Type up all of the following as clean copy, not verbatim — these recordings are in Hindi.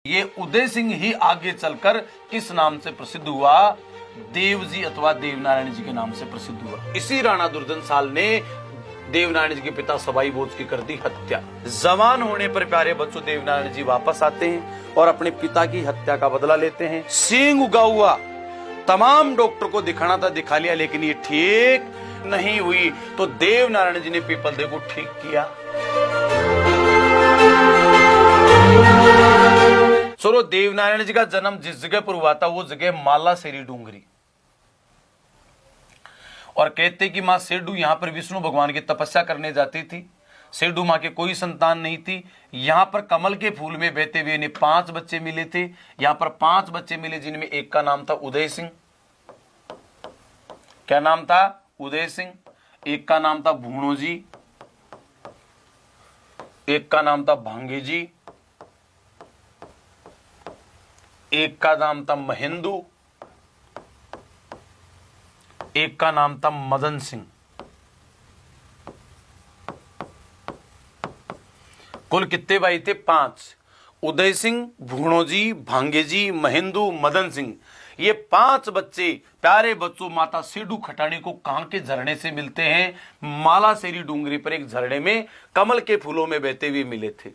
ये उदय सिंह ही आगे चलकर किस नाम से प्रसिद्ध हुआ? देवजी अथवा देवनारायण जी के नाम से प्रसिद्ध हुआ। इसी राणा दुर्जनशाल ने देवनारायण जी के पिता सवाई भोज की कर दी हत्या। जवान होने पर प्यारे बच्चों देवनारायण जी वापस आते हैं और अपने पिता की हत्या का बदला लेते हैं। सींग उगा हुआ, तमाम डॉक्टर को दिखाना था, दिखा लिया, लेकिन ये ठीक नहीं हुई तो देवनारायण जी ने पीपलदेव को ठीक किया। सोरो देवनारायण जी का जन्म जिस जगह पर हुआ था वो जगह मालासेरी डूंगरी, और कहते कि मां सेडू यहां पर विष्णु भगवान की तपस्या करने जाती थी। सेडू मां के कोई संतान नहीं थी। यहां पर कमल के फूल में बहते हुए इन्हें 5 बच्चे मिले थे। यहां पर 5 बच्चे मिले जिनमें एक का नाम था उदय सिंह। क्या नाम था? उदय सिंह। एक का नाम था भूणो जी, एक का नाम था भांगे जी, एक का नाम था महेंदु, एक का नाम था मदन सिंह। कुल कितने भाई थे? 5। उदय सिंह, भूणो जी, भांगे जी, महेंदु, मदन सिंह, ये 5 बच्चे प्यारे बच्चों माता सेडू खटाणी को कहां के झरने से मिलते हैं? मालासेरी डूंगरी पर एक झरने में कमल के फूलों में बहते हुए मिले थे।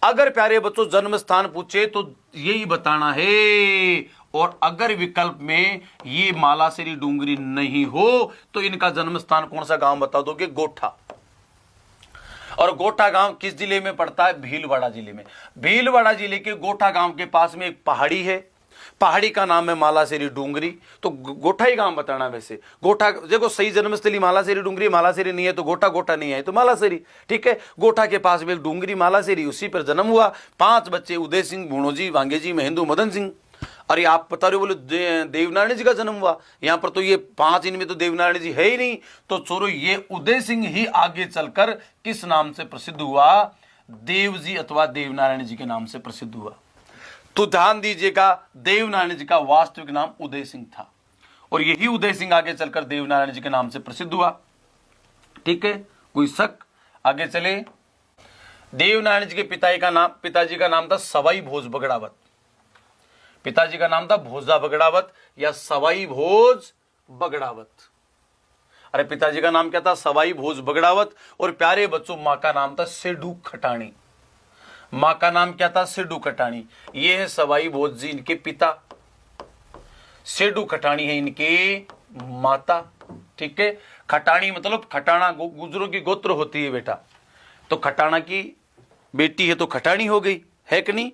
अगर प्यारे बच्चों जन्म स्थान पूछे तो यही बताना है, और अगर विकल्प में ये मालासेरी डूंगरी नहीं हो तो इनका जन्म स्थान कौन सा गांव बता दोगे? गोठा। और गोठा गांव किस जिले में पड़ता है? भीलवाड़ा जिले में। भीलवाड़ा जिले के गोठा गांव के पास में एक पहाड़ी है, पहाड़ी का नाम है मालासेरी डूंगरी। तो गोठा ही गांव बताना। वैसे गोठा देखो सही जन्मस्थली मालासेरी डूंगरी, मालासेरी नहीं है तो गोठा, गोठा नहीं है तो मालासेरी, ठीक है। गोठा के पास में एक डूंगरी मालासेरी, उसी पर जन्म हुआ। 5 बच्चे उदय सिंह, भूणो जी, भांगे जी, महेंदु, मदन सिंह। अरे आप बता रहे हो बोले देवनारायण जी का जन्म हुआ, यहां पर तो ये 5 इनमें तो देवनारायण जी है ही नहीं। तो छोरो ये उदय सिंह ही आगे चलकर किस नाम से प्रसिद्ध हुआ? देवजी अथवा देवनारायण जी के नाम से प्रसिद्ध हुआ। तो ध्यान दीजिएगा देवनारायण जी का वास्तविक नाम उदय सिंह था, और यही उदय सिंह आगे चलकर देवनारायण जी के नाम से प्रसिद्ध हुआ। ठीक है, कोई शक? आगे चले। देवनारायण जी के पिताजी का नाम था सवाई भोज बगड़ावत। पिताजी का नाम था भोजा बगड़ावत या सवाई भोज बगड़ावत। अरे पिताजी का नाम क्या था? सवाई भोज बगड़ावत। और प्यारे बच्चों मां का नाम था सेडू खटाणी। मां का नाम क्या था? सेडू खटाणी। ये है सवाई भोज जी इनके पिता, सेडू खटाणी है इनके माता। ठीक है, खटाणी मतलब खटाणा गुजरों की गोत्र होती है बेटा, तो खटाणा की बेटी है तो खटाणी हो गई, है कि नहीं?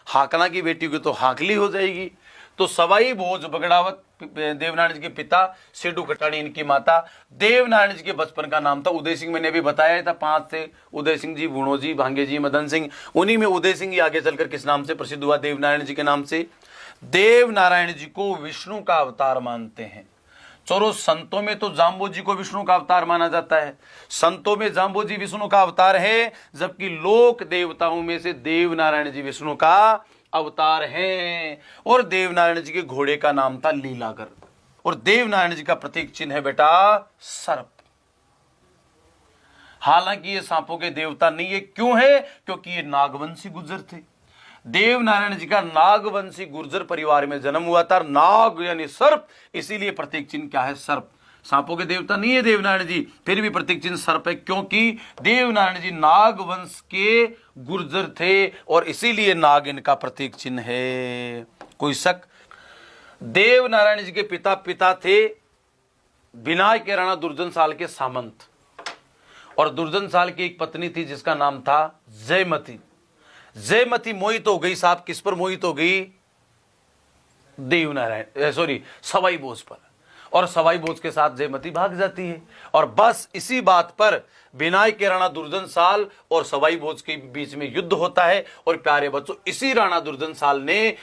हाकना की बेटी को तो हाकली हो जाएगी। तो सवाई भोज बगड़ावत देवनारायण जी के पिता, सेडू खटाणी इनकी माता। देवनारायण जी के बचपन का नाम था उदय सिंह। मैंने अभी बताया था 5 थे, उदय सिंह जी, भूणो जी, भांगे जी, मदन सिंह। उन्हीं में उदय सिंह ही आगे चलकर किस नाम से प्रसिद्ध हुआ? देवनारायण जी के नाम से। देवनारायण जी को विष्णु का अवतार मानते हैं। चलो संतों में तो जाम्बो जी को विष्णु का अवतार माना जाता है, संतों में जाम्बो जी विष्णु का अवतार है, जबकि लोक देवताओं में से देवनारायण जी विष्णु का अवतार हैं। और देवनारायण जी के घोड़े का नाम था लीलागर, और देवनारायण जी का प्रतीक चिन्ह है बेटा सर्प। हालांकि ये सांपों के देवता नहीं है। क्यों है? क्योंकि ये नागवंशी गुर्जर थे। देवनारायण जी का नागवंशी गुर्जर परिवार में जन्म हुआ था। नाग यानी सर्प, इसीलिए प्रतीक चिन्ह क्या है? सर्प। सांपों के देवता नहीं है देवनारायण जी, फिर भी प्रतीक चिन्ह सर्प है, क्योंकि देवनारायण जी नागवंश के गुर्जर थे और इसीलिए नाग इनका प्रतीक चिन्ह है। कोई शक? देवनारायण जी के पिता थे बिनाय के राणा दुर्जनशाल के सामंत, और दुर्जनशाल की एक पत्नी थी जिसका नाम था जयमती। जयमती मोहित हो गई साहब, किस पर मोहित हो गई? सवाई भोज पर, और सवाई भोज के साथ जयमती भाग जाती है। और बस इसी बात पर बिनाय के राणा दुर्जनशाल और सवाई भोज के बीच में युद्ध होता है। और प्यारे बच्चों इसी राणा दुर्जनशाल ने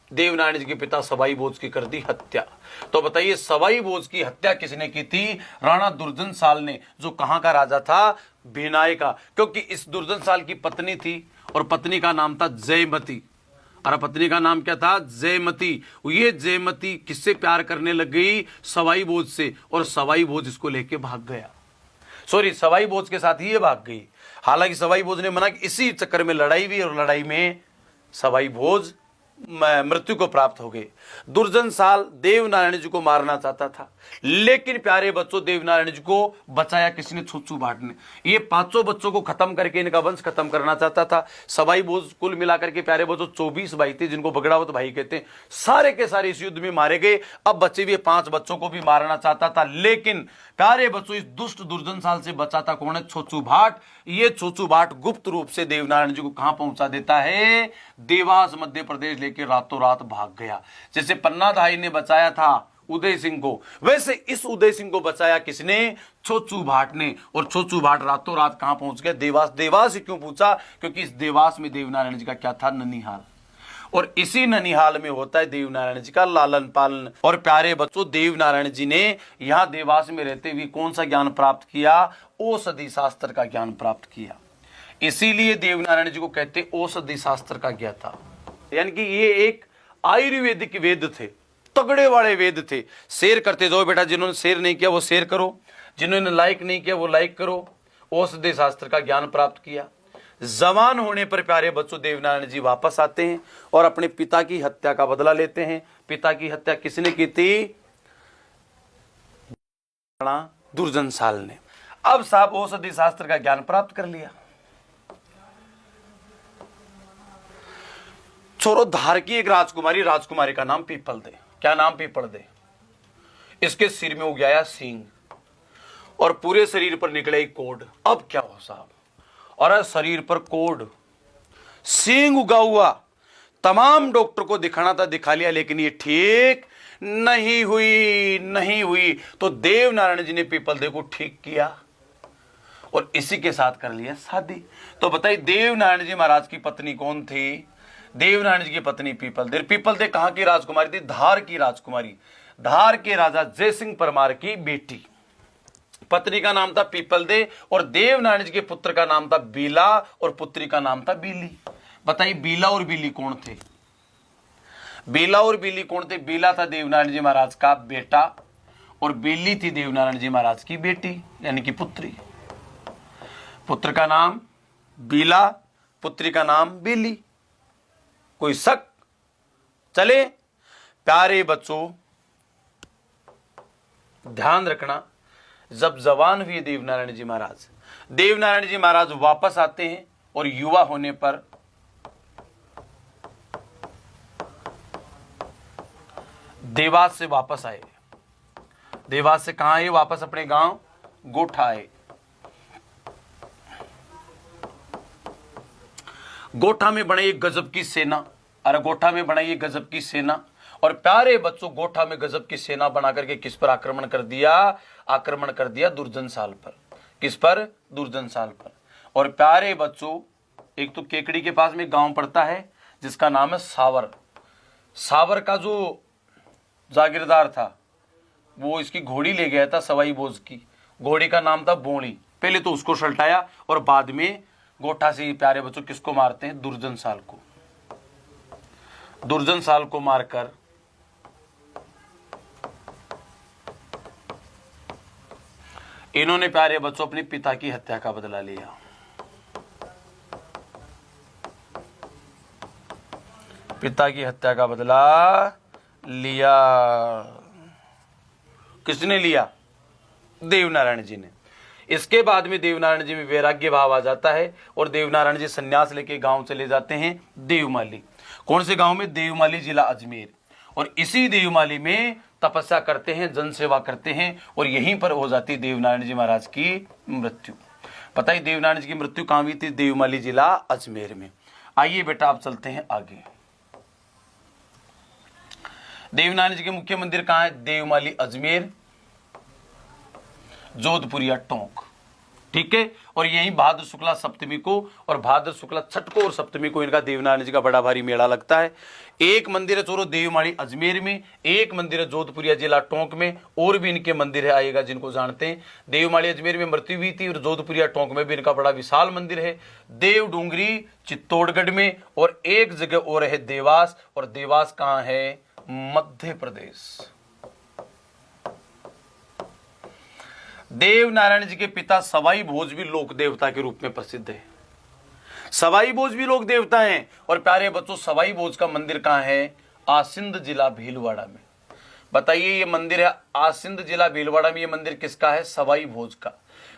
देवनारायण जी के पिता सवाई भोज की कर दी हत्या। तो बताइए सवाई भोज की हत्या किसने की थी? राणा दुर्जनशाल ने, जो कहां का राजा था? बिनाय का। क्योंकि इस दुर्जनशाल की पत्नी थी और पत्नी का नाम था जयमती। और पत्नी का नाम क्या था? जयमती। ये जयमती किससे प्यार करने लग गई? सवाई भोज से, और सवाई भोज इसको लेके भाग गया। सवाई भोज के साथ ही ये भाग गई। हालांकि सवाई भोज ने मना कि इसी चक्कर में लड़ाई हुई, और लड़ाई में सवाई भोज मृत्यु को प्राप्त हो गए। दुर्जनसाल देवनारायण जी को मारना चाहता था, लेकिन प्यारे बच्चों देवनारायण जी को बचाया किसने? छुच्चू भाट ने। ये पांचों बच्चों को खत्म करके इनका वंश खत्म करना चाहता था। सवाई भोज कुल मिलाकर के प्यारे बच्चों 24 भाई थे, जिनको बगड़ावत भाई कहते हैं। सारे के सारे इस युद्ध में मारे गए। अब बचे हुए 5 बच्चों को भी मारना चाहता था, लेकिन प्यारे बच्चों इस दुष्ट दुर्जनसाल से बचा था कौन है? छुच्चू भाट। ये छुच्चू भाट गुप्त रूप से देवनारायण जी को कहां पहुंचा देता है? देवास मध्य प्रदेश लेके रातों रात भाग गया। जैसे पन्नाधाई ने बचाया था उदय सिंह को, वैसे इस उदय सिंह को बचाया किसने? छुच्चू भाट ने। और छुच्चू भाट रातों रात कहां पहुंच गया? देवास। देवास ही क्यों पूछा? क्योंकि इस देवास में देवनारायण जी का क्या था? ननिहाल। और इसी ननिहाल में होता है देवनारायण जी का लालन पालन। और प्यारे बच्चों देवनारायण जी ने यहां देवास में रहते हुए कौन सा ज्ञान प्राप्त किया? औषधि शास्त्र का ज्ञान प्राप्त किया। इसीलिए देवनारायण जी को कहते औषधि शास्त्र का ज्ञाता। यानी कि ये एक आयुर्वेदिक वेद थे, तगड़े वाले वेद थे। शेयर करते जाओ बेटा, जिन्होंने शेयर नहीं किया वो शेयर करो, जिन्होंने लाइक नहीं किया वो लाइक करो। औषधि शास्त्र का ज्ञान प्राप्त किया। जवान होने पर प्यारे बच्चों देवनारायण जी वापस आते हैं और अपने पिता की हत्या का बदला लेते हैं। पिता की हत्या किसने की थी? दुर्जनसाल ने। अब साहब औषधि शास्त्र का ज्ञान प्राप्त कर लिया। छोरो धार की एक राजकुमारी का नाम पीपल दे। क्या नाम? People they. इसके सिर में उगाया सींग और पूरे शरीर पर निकले एक कोड। अब क्या हो साहब? और शरीर पर कोड, सींग उगा हुआ। तमाम डॉक्टर को दिखाना था, दिखा लिया, लेकिन ये ठीक नहीं हुई। तो देवनारायण जी ने पीपल दे को ठीक किया और इसी के साथ कर लिया शादी। तो बताइए देवनारायण जी महाराज की पत्नी कौन थी? देवनारायण जी की पत्नी पीपल दे। पीपल दे कहां की राजकुमारी थी? धार की राजकुमारी, धार के राजा जयसिंह परमार की बेटी। पत्नी का नाम था पीपल दे और देवनारायण जी के पुत्र का नाम था बीला और पुत्री का नाम था बीली। बताइए बीला और बीली कौन थे? बीला और बीली कौन थे? बीला था देवनारायण जी महाराज का बेटा और बीली थी देवनारायण जी महाराज की बेटी, यानी कि पुत्री। पुत्र का नाम बीला, पुत्री का नाम बीली। कोई शक? चले प्यारे बच्चों ध्यान रखना, जब जवान हुए देवनारायण जी महाराज वापस आते हैं और युवा होने पर देवास से वापस आए। देवास से कहां आए? वापस अपने गांव गोठा आए। गोठा में बनाई एक गजब की सेना। अरे गोठा में बनाई एक गजब की सेना। और प्यारे बच्चों गोठा में गजब की सेना बना करके किस पर आक्रमण कर दिया? आक्रमण कर दिया दुर्जनसाल पर। किस पर? दुर्जनसाल पर। और प्यारे बच्चों एक तो केकड़ी के पास में एक गांव पड़ता है जिसका नाम है सावर। सावर का जो जागीरदार था वो इसकी घोड़ी ले गया था सवाई भोज की। घोड़ी का नाम था बोणी। पहले तो उसको सल्टाया और बाद में गोठा से प्यारे बच्चों किसको मारते हैं? दुर्जनसाल को। दुर्जनसाल को मारकर इन्होंने प्यारे बच्चों अपने पिता की हत्या का बदला लिया। पिता की हत्या का बदला लिया। किसने लिया? देवनारायण जी ने। इसके बाद में देवनारायण जी में वैराग्य भाव आ जाता है और देवनारायण जी संन्यास लेके गांव चले जाते हैं देवमाली। कौन से गांव में? देवमाली, जिला अजमेर। और इसी देवमाली में तपस्या करते हैं, जन सेवा करते हैं और यहीं पर हो जाती देवनारायण जी महाराज की मृत्यु। पता ही देवनारायण जी की मृत्यु कहां हुई थी? देवमाली, जिला अजमेर में। आइए बेटा आप चलते हैं आगे। देवनारायण जी के मुख्य मंदिर कहां है? देवमाली, अजमेर, जोधपुरिया, टोंक। ठीक है। और यही भाद्र शुक्ला सप्तमी को और भाद्र शुक्ला छठ को और सप्तमी को इनका देवनारायण जी का बड़ा भारी मेला लगता है। एक मंदिर है चोरो देवमाली अजमेर में, एक मंदिर है जोधपुरिया जिला टोंक में, और भी इनके मंदिर है आएगा जिनको जानते हैं। देवमाली अजमेर में मृत्यु हुई थी और जोधपुरिया टोंक में भी इनका बड़ा विशाल मंदिर है। देव डूंगरी चित्तौड़गढ़ में, और एक जगह और है देवास। और देवास कहां है? मध्य प्रदेश। देवनारायण जी के पिता सवाई भोज भी लोक देवता के रूप में प्रसिद्ध है। सवाई भोज भी लोक देवता हैं। और प्यारे बच्चों, सवाई भोज का मंदिर कहाँ है? आसिंद जिला भीलवाड़ा में। बताइए, ये मंदिर है आसिंद जिला भीलवाड़ा में। ये मंदिर किसका है? सवाई भोज का।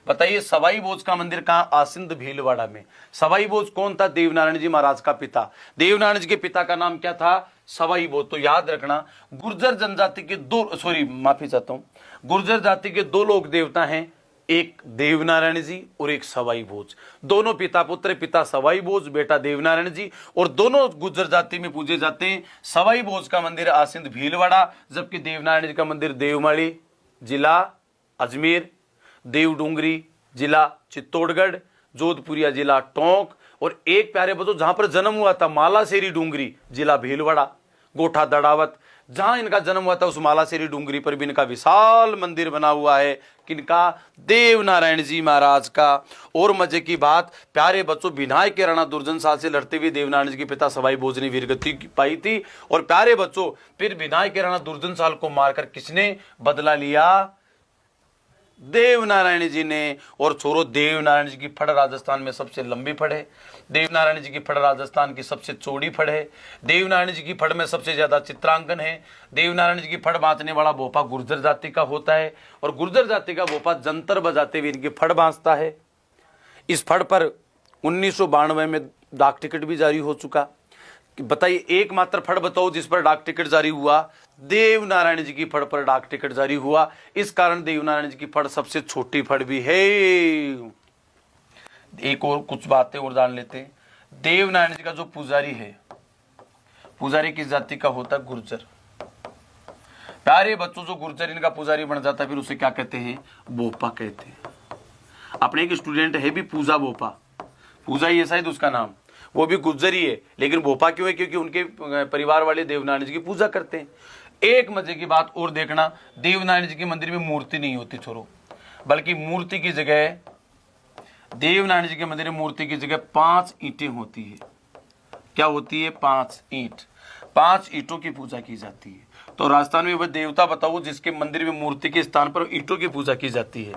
बताइए, सवाई भोज का मंदिर कहाँ? आसिंद भीलवाड़ा में। सवाई भोज कौन था? देवनारायण जी महाराज का पिता। देवनारायण जी के पिता का नाम क्या था? सवाई भोज। तो याद रखना, गुर्जर जनजाति के माफी चाहता हूं, गुर्जर जाति के दो लोक देवता हैं, एक देवनारायण जी और एक सवाई भोज। दोनों पिता पुत्र, पिता सवाई भोज, बेटा देवनारायण जी, और दोनों गुर्जर जाति में पूजे जाते हैं। सवाई भोज का मंदिर आसिंद भीलवाड़ा, जबकि देवनारायण जी का मंदिर देवमाली जिला अजमेर, देवडूंगरी जिला चित्तौड़गढ़, जोधपुरिया जिला टोंक, और एक प्यारे बच्चों जहां पर जन्म हुआ था मालासेरी डूंगरी जिला भीलवाड़ा, गोठा दड़ावत, जहां इनका जन्म हुआ था उस मालासेरी डूंगरी पर भी इनका विशाल मंदिर बना हुआ है। किनका? देवनारायण जी महाराज का। और मजे की बात, प्यारे बच्चों, विनायक के राणा दुर्जन साल से लड़ते हुए देवनारायण जी के पिता सवाई भोज ने वीरगति पाई थी। और प्यारे बच्चों, फिर विनायक के राणा दुर्जन साल को मारकर किसने बदला लिया? देवनारायण जी ने। और छोरो, देवनारायण जी की फड़ राजस्थान में सबसे लंबी फड़ है। देवनारायण जी की फड़ राजस्थान की सबसे चौड़ी फड़ है। देवनारायण जी की फड़ में सबसे ज्यादा चित्रांकन है। देवनारायण जी की फड़ बांधने वाला भोपा गुर्जर जाति का होता है, और गुर्जर जाति का भोपा जंतर बजाते हुए इनकी फड़ बांधता है। इस फड़ पर 1992 में डाक टिकट भी जारी हो चुका। बताइए, एकमात्र फड़ बताओ जिस पर डाक टिकट जारी हुआ? देवनारायण जी की फड़ पर डाक टिकट जारी हुआ। इस कारण देवनारायण जी की फड़ सबसे छोटी फड़ भी है। एक और कुछ बातें और जान लेते हैं। देवनारायण जी का जो पुजारी है, पुजारी किस जाति का होता है? गुर्जर। प्यारे बच्चों, जो गुर्जर इनका पुजारी बन जाता है फिर उसे क्या कहते हैं? बोपा कहते हैं। अपने एक स्टूडेंट है भी पूजा बोपा, पूजा ही है शायद उसका नाम, वो भी गुर्जर ही है, लेकिन भोपा क्यों है? क्योंकि उनके परिवार वाले देवनारायण जी की पूजा करते हैं। एक मजे की बात और देखना, देवनारायण जी के मंदिर में मूर्ति नहीं होती छोरो, बल्कि मूर्ति की जगह, देवनारायण जी के मंदिर में मूर्ति की जगह 5 ईंटें होती है। क्या होती है? 5 ईंट। 5 ईंटों की पूजा की जाती है। तो राजस्थान में वह देवता बताओ जिसके मंदिर में मूर्ति के स्थान पर ईंटों की पूजा की जाती है?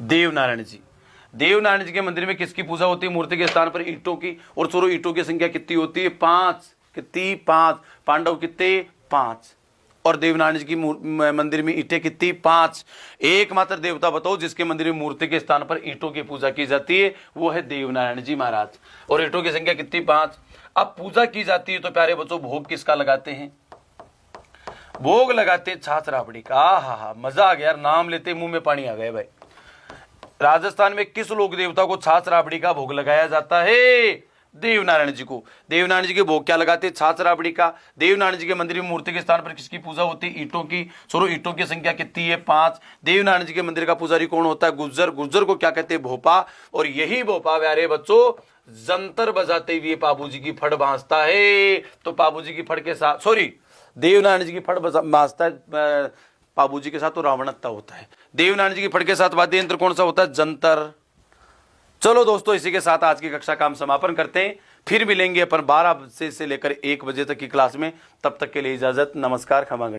देवनारायण जी। देवनारायण जी के मंदिर में किसकी पूजा होती है? मूर्ति के स्थान पर ईंटों की। और छोरो, ईंटों की संख्या कितनी होती है? 5। कितनी? 5। पांडव कितने? 5। और देवनारायण जी की मंदिर में ईंटें कितनी? 5। एकमात्र देवता बताओ जिसके मंदिर में मूर्ति के स्थान पर ईंटों की पूजा की जाती है, वो है देवनारायण जी महाराज। और ईंटों की संख्या कितनी? 5। अब पूजा की जाती है तो प्यारे बच्चों, भोग किसका लगाते हैं? भोग लगाते हैं छाछ राबड़ी का। हा, मजा आ गया यार, नाम लेते मुंह में पानी आ गया भाई। राजस्थान में किस लोक देवता को छाछ राबड़ी का भोग लगाया जाता है? देवनारायण जी को। देवनारायण जी के भोग क्या लगाते हैं? छाछ राबड़ी का। देवनारायण जी के मंदिर में मूर्ति के स्थान पर किसकी पूजा होती है? ईंटों की। सोरो, ईंटों की संख्या कितनी है? 5। देवनारायण जी के मंदिर का पुजारी कौन होता है? गुर्जर। गुर्जर को क्या कहते हैं? भोपा। और यही भोपा प्यारे बच्चों जंतर बजाते हुए पाबू जी की फड़ बांधता है। तो पाबू जी की फड़ के साथ, देवनारायण जी की फड़ बांधता है पाबू जी के साथ, तो रावणत्ता होता है। देवनारायण जी की फड़ के साथ वाद्य यंत्र कौन सा होता है? जंतर। चलो दोस्तों, इसी के साथ आज की कक्षा का हम समापन करते हैं। फिर मिलेंगे अपन 12 बजे से लेकर 1 बजे तक की क्लास में। तब तक के लिए इजाजत, नमस्कार, क्षमा।